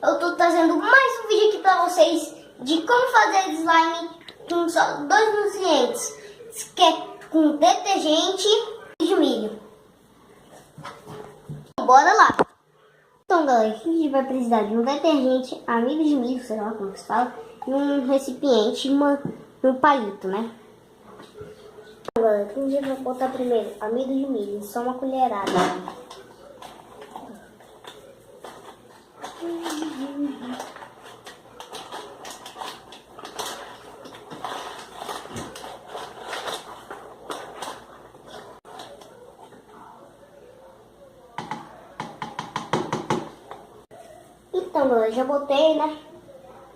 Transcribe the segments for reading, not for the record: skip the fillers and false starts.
eu tô trazendo mais um vídeo aqui pra vocês de como fazer slime com só 2 nutrientes, que é com detergente e de milho. Bora lá! Então galera, aqui a gente vai precisar de um detergente, amido de milho, sei lá como se fala, e um recipiente e um palito, né? Então galera, aqui a gente vai botar primeiro amido de milho, só uma colherada. Então galera, já botei, né?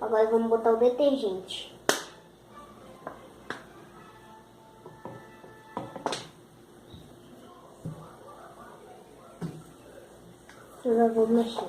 Agora vamos botar o detergente. Eu já vou mexer.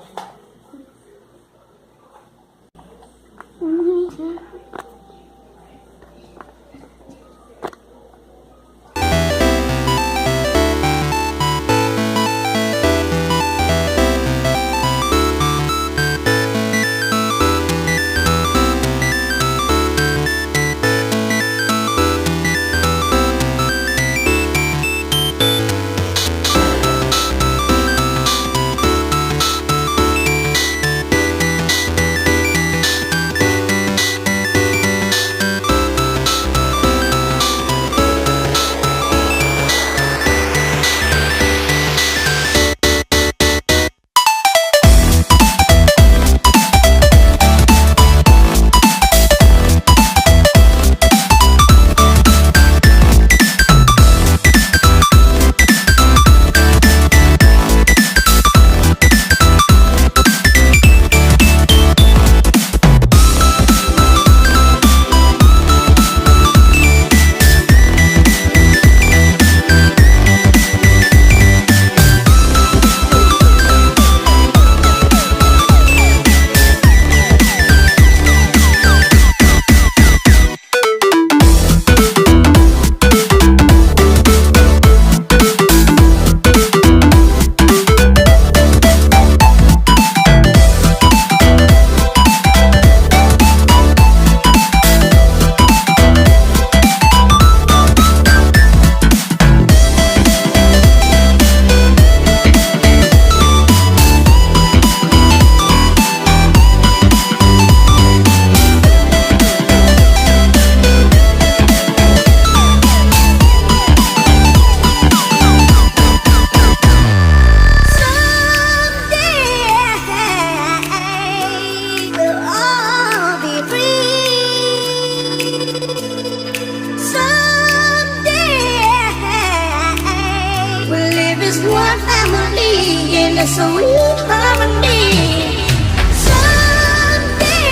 One family in a sweet harmony. Someday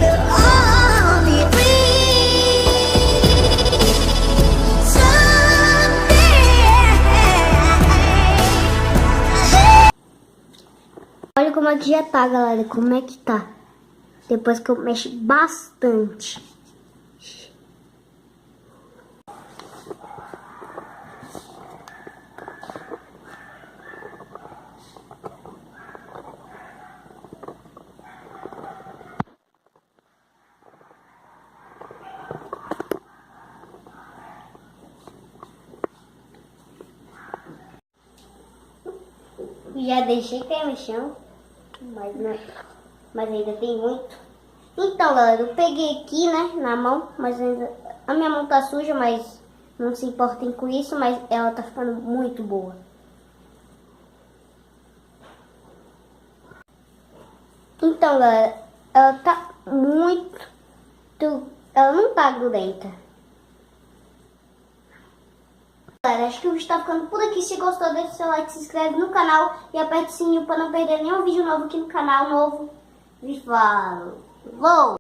we'll all be free. Someday. Olha como é que já tá, galera, como é que tá. Depois que eu mexo bastante. Já deixei cair no chão, mas ainda tem muito. Então galera, eu peguei aqui, né, na mão, mas ainda a minha mão tá suja, mas não se importem com isso, mas ela tá ficando muito boa. Então galera, ela tá ela não tá grudenta. Galera, acho que o vídeo tá ficando por aqui. Se gostou, deixa seu like, se inscreve no canal e aperta o sininho para não perder nenhum vídeo novo aqui no canal novo. E falou!